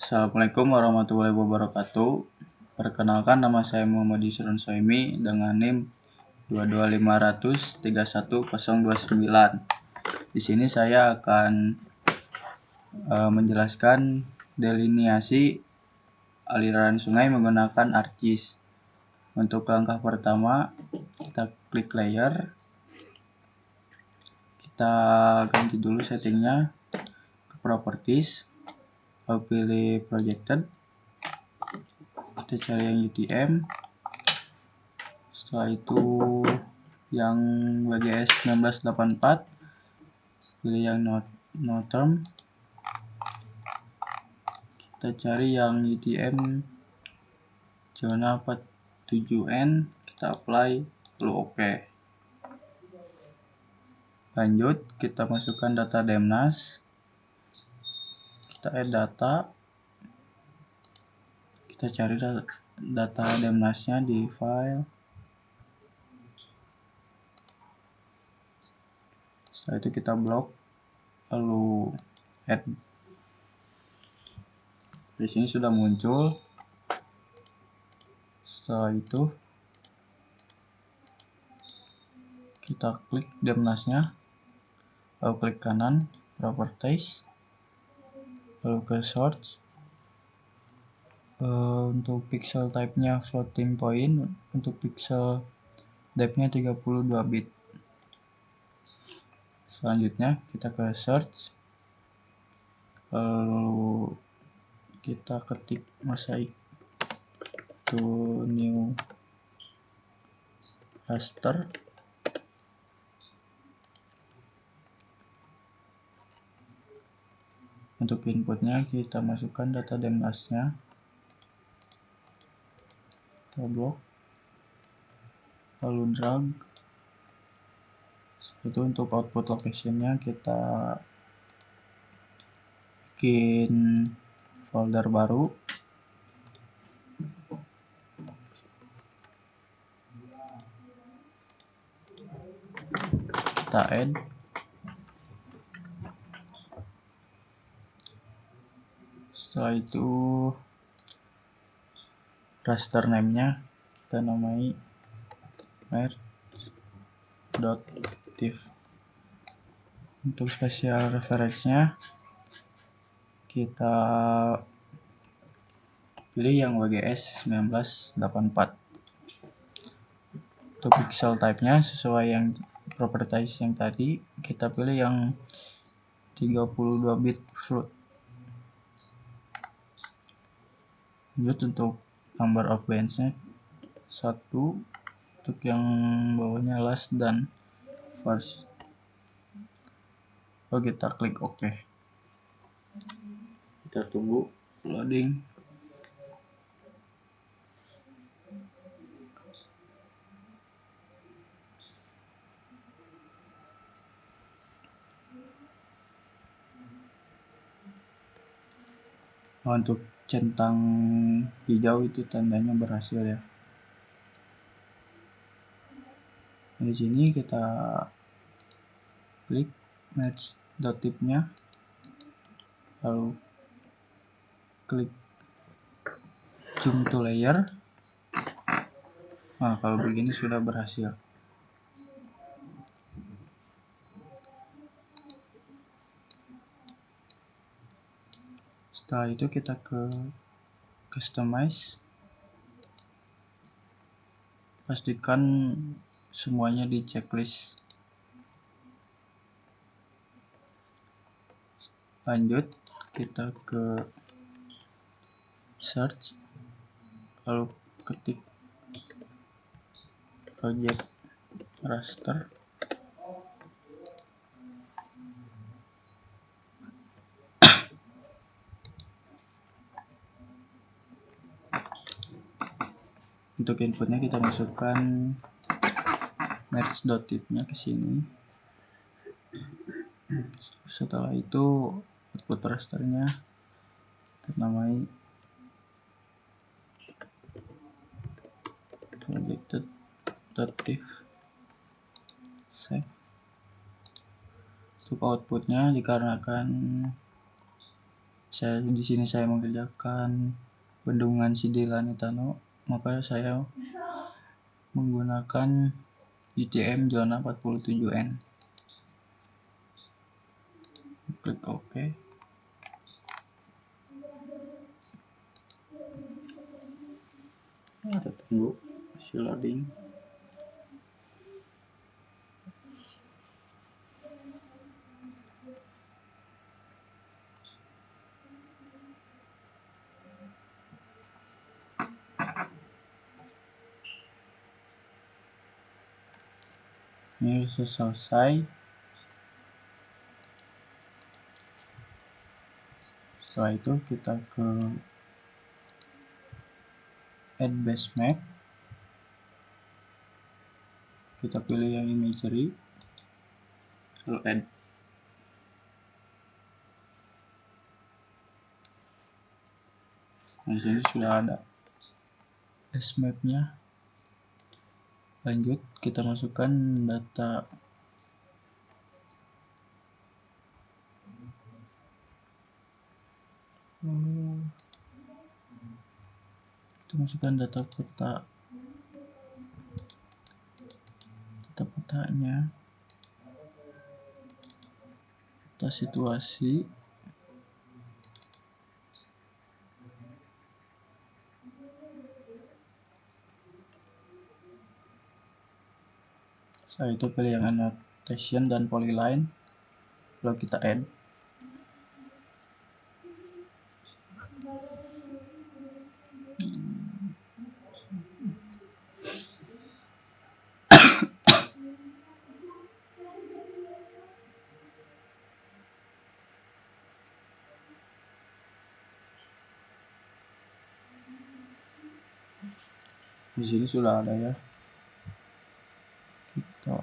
Assalamualaikum warahmatullahi wabarakatuh. Perkenalkan, nama saya Muhammad Yusron Soimi dengan NIM 225003109. Di sini saya akan menjelaskan delineasi aliran sungai menggunakan ArcGIS. Untuk langkah pertama, kita klik layer. Kita ganti dulu settingnya ke properties. Lalu pilih projected. Kita cari yang UTM. Setelah itu yang WGS 1984. Pilih yang northern. Kita cari yang UTM zona 47N. Kita apply, lalu OK. Lanjut, kita masukkan data Demnas. Kita add data. Kita cari data Demnasnya di file. Setelah itu kita blok, lalu add. Di sini sudah muncul. Setelah itu kita klik Demnasnya, lalu klik kanan properties, lalu ke source. Untuk pixel type-nya floating point, untuk pixel depth-nya 32 bit. Selanjutnya kita ke search, lalu kita ketik mosaic to new raster. Untuk inputnya kita masukkan data Demnasnya. Kita blok, lalu drag. Itu untuk output location-nya kita bikin folder baru. Kita add. Setelah itu raster name-nya kita namai merge.tif. Untuk spesial reference-nya kita pilih yang WGS 1984. Untuk pixel type-nya sesuai yang properties yang tadi, kita pilih yang 32 bit float. Lanjut, untuk number of bands-nya 1, untuk yang bawahnya last dan first. Lalu kita klik OK. Kita tunggu loading. Untuk centang hijau itu tandanya berhasil ya. Di sini kita klik merge.tif-nya, lalu klik zoom to layer. Nah, kalau begini sudah berhasil. Setelah itu kita ke customize. Pastikan semuanya di checklist. Lanjut, kita ke search, lalu ketik project raster. Untuk inputnya kita masukkan merge.tif-nya ke sini. Setelah itu output rasternya kita namai projected.tif. Save. Untuk outputnya, dikarenakan di sini saya mengerjakan bendungan Sidila Nitano, maka saya menggunakan UTM zona 47N. Klik OK. Kita tunggu masih loading. Ini sudah selesai. Setelah itu kita ke add base map, kita pilih yang imagery, lalu add. Nah, di sini sudah ada base map-nya. Lanjut, kita masukkan data petanya, peta situasi, setelah itu pilih yang annotation dan polyline, lalu kita add. Di sini sudah ada ya. Kita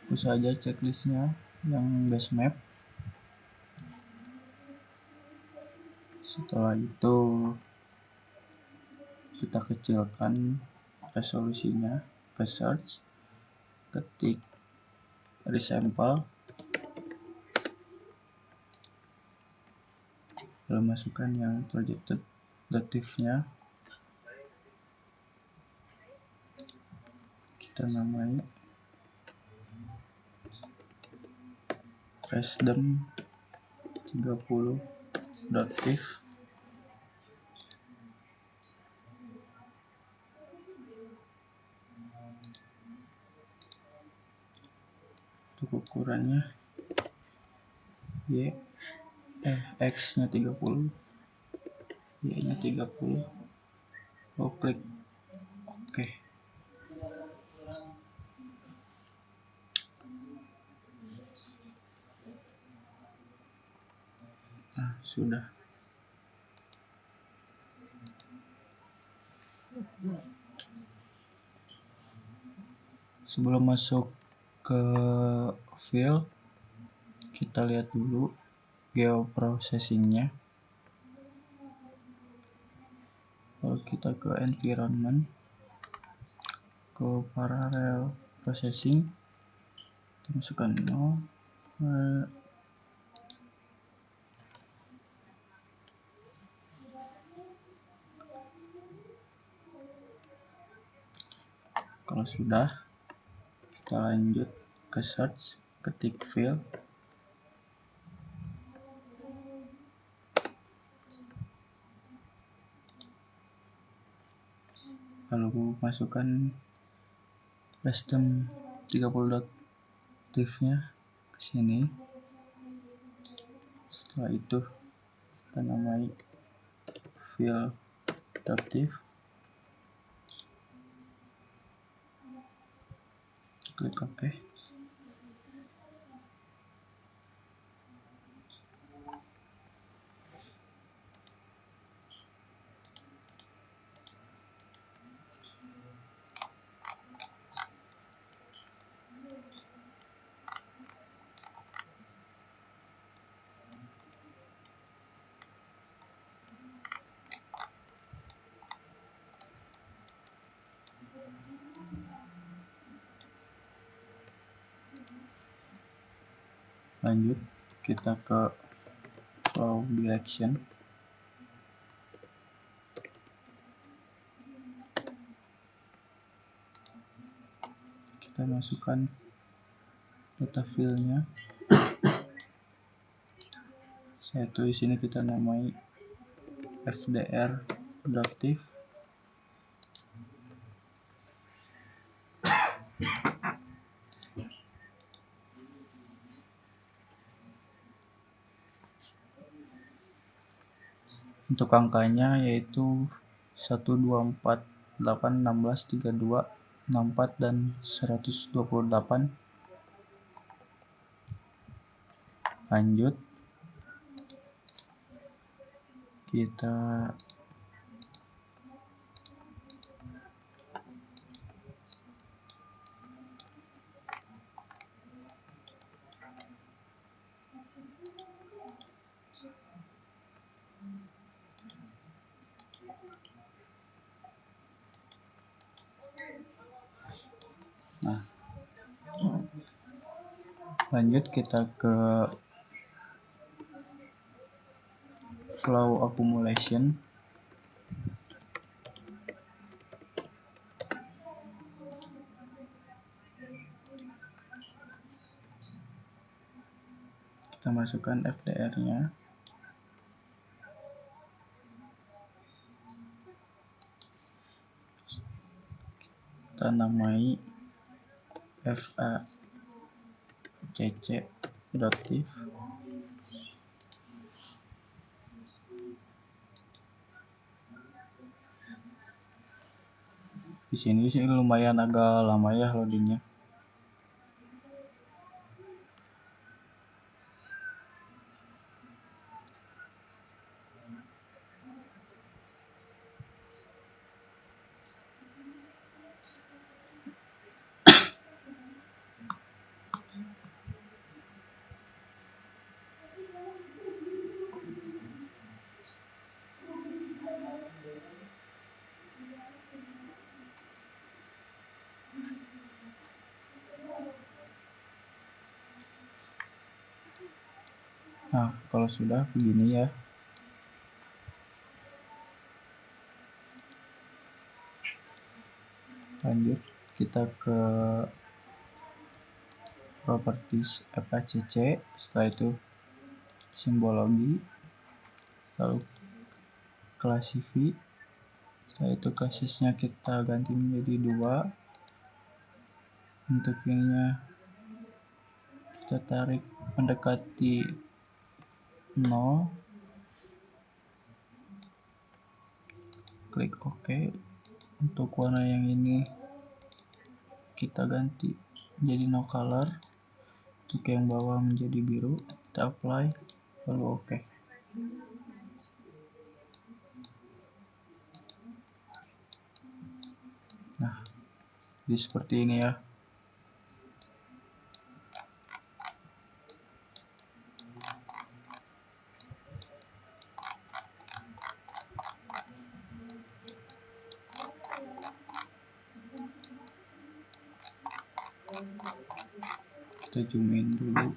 hapus saja checklistnya yang base map. Setelah itu kita kecilkan resolusinya, ke search, ketik resample, lalu masukkan yang projected dative-nya, kita namai resdem 30 dative. Untuk ukurannya X nya 30, Y nya 30. Klik OK. Nah, sudah. Sebelum masuk ke field, kita lihat dulu geoprocessing-nya. Lalu kita ke environment, ke parallel processing, kita masukkan 0. Kalau sudah, kita lanjut ke search, ketik field, lalu masukkan resdem 30 dative-nya ke sini. Setelah itu kita namai field dative, klik OK. Lanjut kita ke flow direction. Kita masukkan data filenya. Satu di sini kita namai FDR productive. Untuk angkanya yaitu 1, 2, 4, 8, 16, 32, 64 dan 128. Lanjut kita lanjut kita ke flow accumulation. Kita masukkan FDR-nya. Kita namai FACC productive. Di sini sih lumayan agak lama ya loadingnya. Nah, kalau sudah begini ya. Lanjut kita ke properties FACC. Setelah itu simbologi, lalu classify. Setelah itu classesnya kita ganti menjadi 2. Untuk ininya kita tarik mendekati 0. Klik OK. Untuk warna yang ini kita ganti jadi no color. Untuk yang bawah menjadi biru, kita apply lalu OK. Nah, jadi seperti ini ya. Kita zoom in dulu.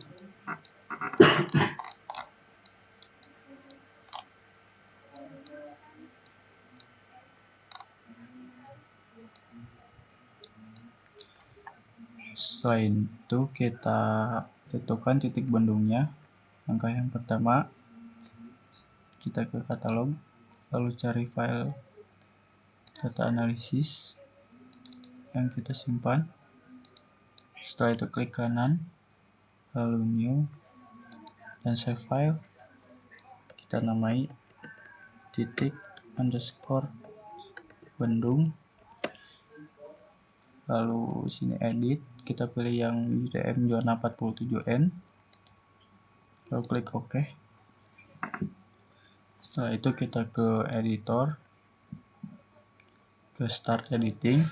Setelah itu kita tentukan titik bendungnya. Langkah yang pertama, kita ke katalog, lalu cari file data analisis yang kita simpan. Setelah itu klik kanan, lalu new, dan save file. Kita namai titik underscore bendung. Lalu sini edit, kita pilih yang UTM zona 47N. Lalu klik OK. Setelah itu kita ke editor, ke start editing.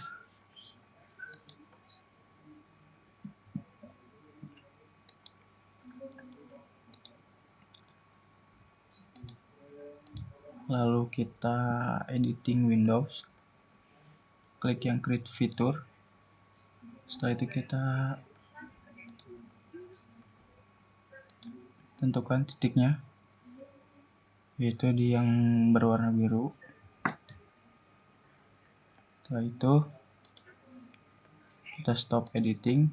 Lalu kita editing Windows, klik yang create fitur. Setelah itu kita tentukan titiknya, yaitu di yang berwarna biru. Setelah itu kita stop editing,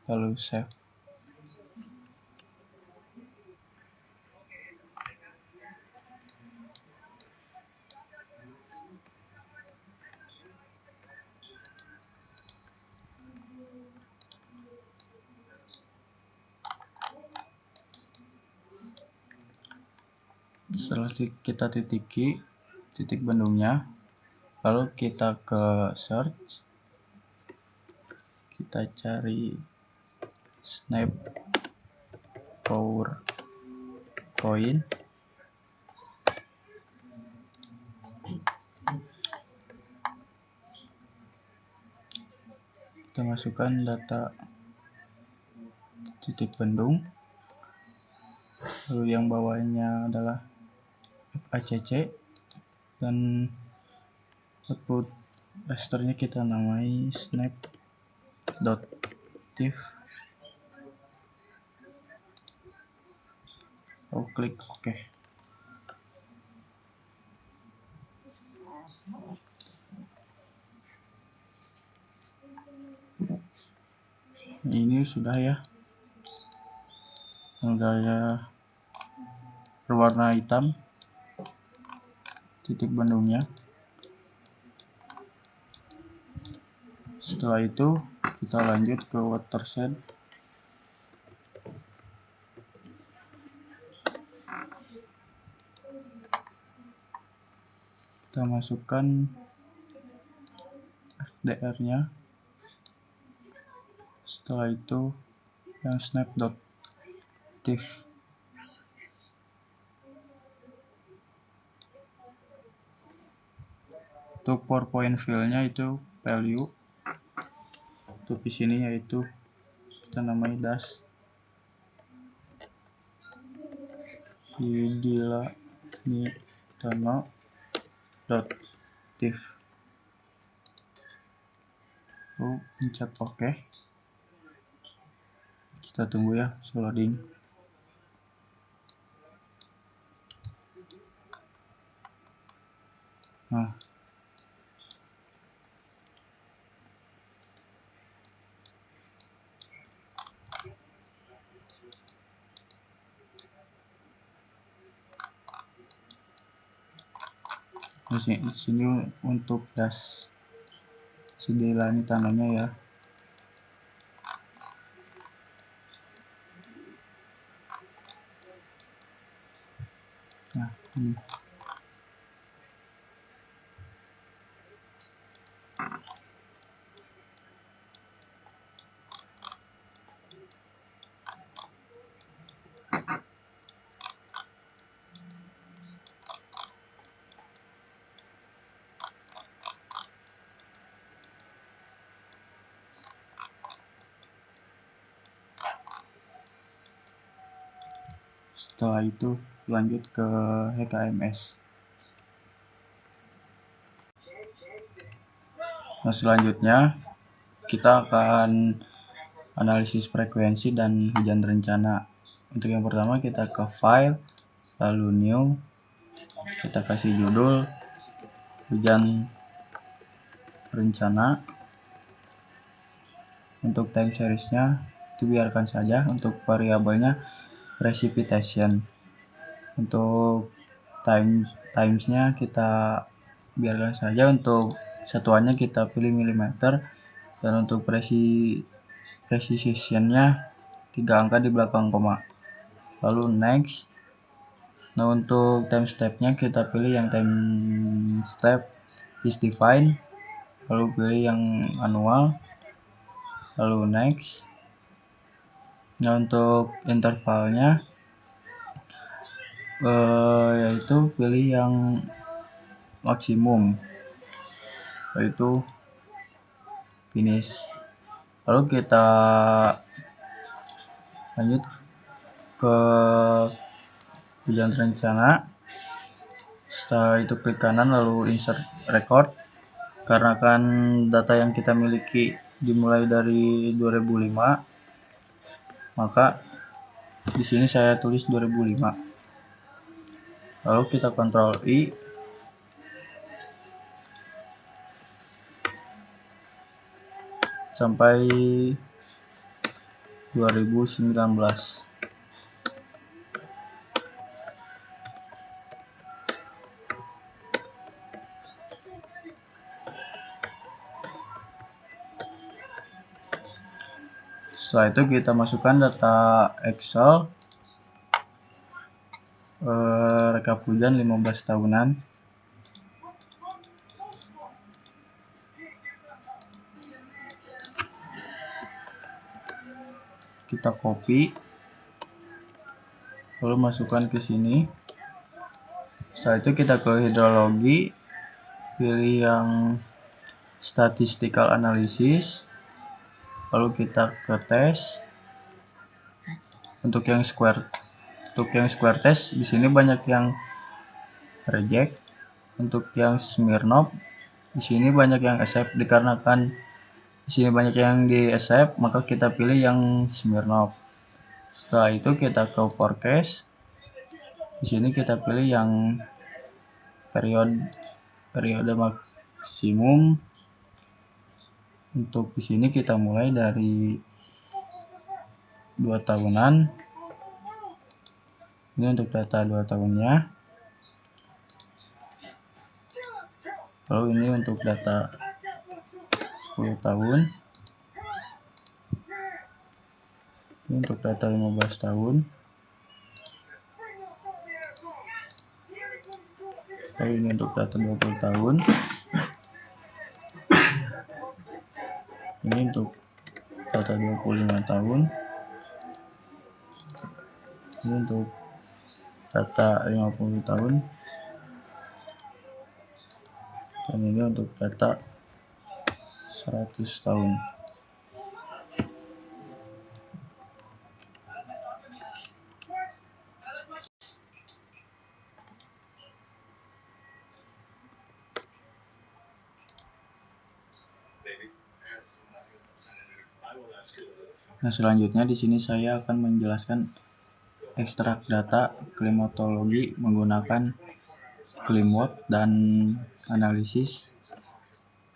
lalu save. Setelah kita titik bendungnya, lalu kita ke search, kita cari snap PowerPoint, kita masukkan data titik bendung, lalu yang bawahnya adalah FACC, dan output rasternya kita namai snap.tif. lalu klik OK. Ini sudah ya, berwarna hitam titik bendungnya. Setelah itu kita lanjut ke watershed. Kita masukkan FDR-nya. Setelah itu yang snap.tif. Untuk PowerPoint file-nya itu value. Untuk di sini yaitu kita namai dash sidilanidono.tif. lalu pencet OK. Kita tunggu ya loading. Nah, di sini untuk dash sidilani tanahnya ya. Nah, ini. Setelah itu lanjut ke HKMS. Nah, selanjutnya kita akan analisis frekuensi dan hujan rencana. Untuk yang pertama kita ke file, lalu new, kita kasih judul hujan rencana. Untuk time series-nya itu biarkan saja. Untuk variabelnya precipitation. Untuk times-nya kita biarkan saja. Untuk satuannya kita pilih milimeter, dan untuk precision-nya 3 angka di belakang koma. Lalu next. Nah, untuk time step-nya kita pilih yang time step is defined, lalu pilih yang annual, lalu next. Nah, untuk intervalnya yaitu pilih yang maksimum, yaitu finish. Lalu kita lanjut ke hujan rencana. Setelah itu klik kanan lalu insert record. Karena kan data yang kita miliki dimulai dari 2005, maka Di sini saya tulis 2005. Lalu kita Ctrl I. Sampai 2019. Setelah itu kita masukkan data Excel rekap hujan 15 tahunan. Kita copy, lalu masukkan ke sini. Setelah itu kita ke hidrologi, pilih yang statistical analysis, lalu kita ke tes. Untuk yang square test di sini banyak yang reject. Untuk yang Smirnov di sini banyak yang accept. Dikarenakan di sini banyak yang di accept, maka kita pilih yang Smirnov. Setelah itu kita ke forecast. Di sini kita pilih yang periode maksimum. Untuk di sini kita mulai dari 2 tahunan. Ini untuk data 2 tahunnya. Lalu ini untuk data 10 tahun. Ini untuk data 15 tahun. Lalu ini untuk data 20 tahun. Ini untuk data 25 tahun. Ini untuk data 50 tahun. Dan ini untuk data 100 tahun. Nah, selanjutnya di sini saya akan menjelaskan ekstrak data klimatologi menggunakan ClimWatt dan analisis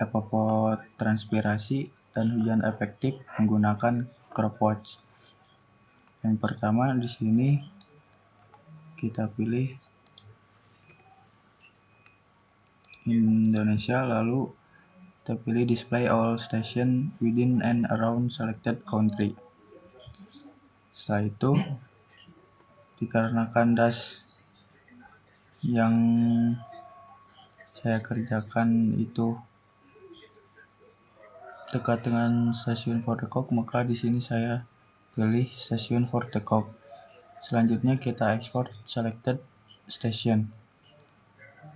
evapotranspirasi dan hujan efektif menggunakan CropWatch. Yang pertama di sini kita pilih Indonesia, lalu kita pilih display all station within and around selected country. Setelah itu, dikarenakan das yang saya kerjakan itu dekat dengan stasiun Fort de Kock, maka di sini saya pilih stasiun Fort de Kock. Selanjutnya kita export selected station.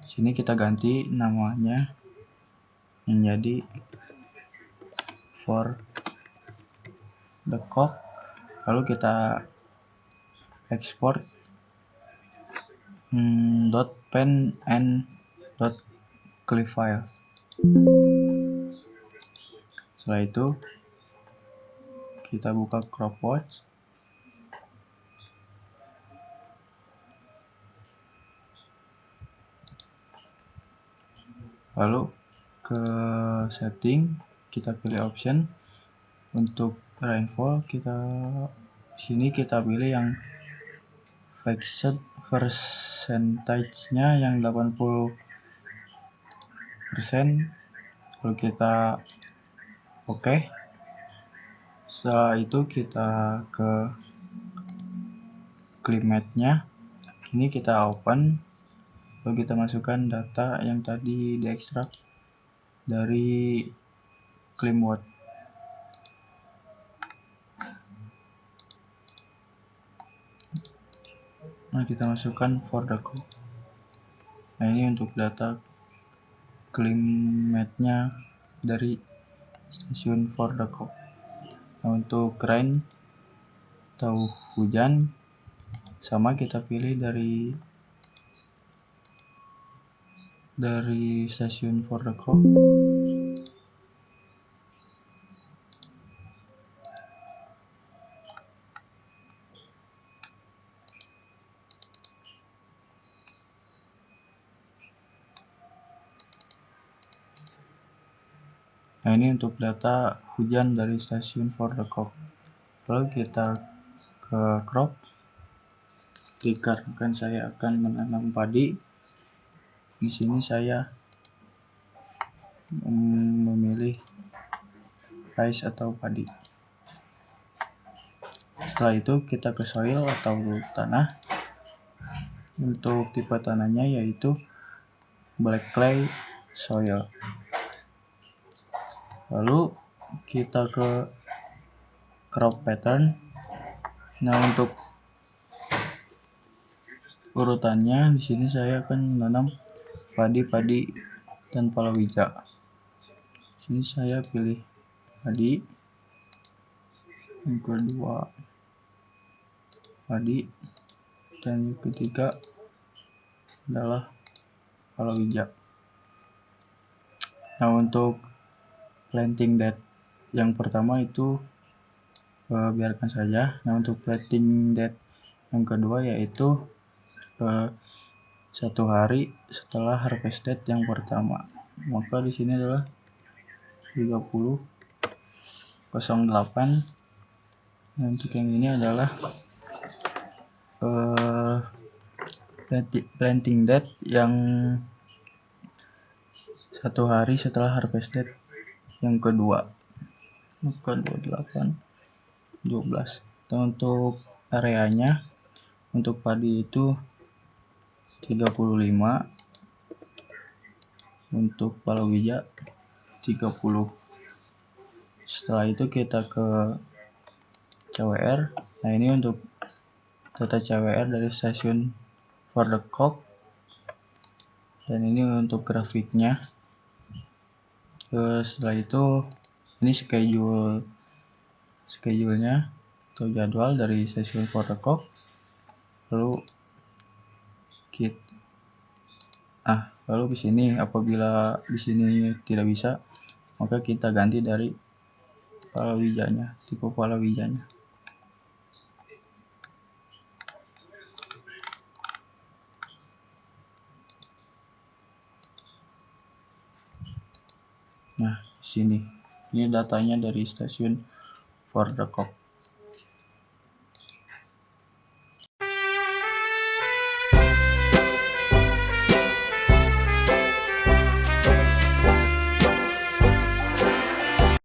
Sini kita ganti namanya menjadi Fort de Kock. Lalu kita export .pen and .clip file. Setelah itu kita buka CropWatch. Lalu ke setting, kita pilih option. Untuk rainfall sini kita pilih yang fixed percentage-nya yang 80%. Lalu kita oke. Setelah itu kita ke climate-nya. Kini kita open. Lalu kita masukkan data yang tadi diekstrak dari ClimWatt. Nah, kita masukkan Fort de Kock. Nah, ini untuk data climate-nya dari stasiun Fort de Kock. Nah, untuk rain atau hujan sama, kita pilih dari stasiun Fort de Kock. Nah, ini untuk data hujan dari stasiun For the Cock. Lalu kita ke crop, dikarenakan saya akan menanam padi. Di sini saya memilih rice atau padi. Setelah itu kita ke soil atau tanah. Untuk tipe tanahnya yaitu black clay soil. Lalu kita ke crop pattern. Nah, untuk urutannya di sini saya akan menanam padi dan palawija. Di sini saya pilih padi, yang kedua padi, dan yang ketiga adalah palawija. Nah, untuk planting date yang pertama itu biarkan saja. Nah, untuk planting date yang kedua yaitu 1 hari setelah harvest date yang pertama. Maka di sini adalah 30.08. Nah, untuk yang ini adalah planting date yang 1 hari setelah harvest date yang kedua. Maka 28.12. Dan untuk areanya untuk padi itu 35, untuk palawija 30. Setelah itu kita ke CWR. Nah, ini untuk data CWR dari stasiun For the Cock, dan ini untuk grafiknya. Setelah itu ini schedule-nya atau jadwal dari stasiun For the Cock. Lalu di sini apabila di sini tidak bisa, maka kita ganti dari palawijanya, tipe palawijanya. Nah, di sini ini datanya dari stasiun For the Cock.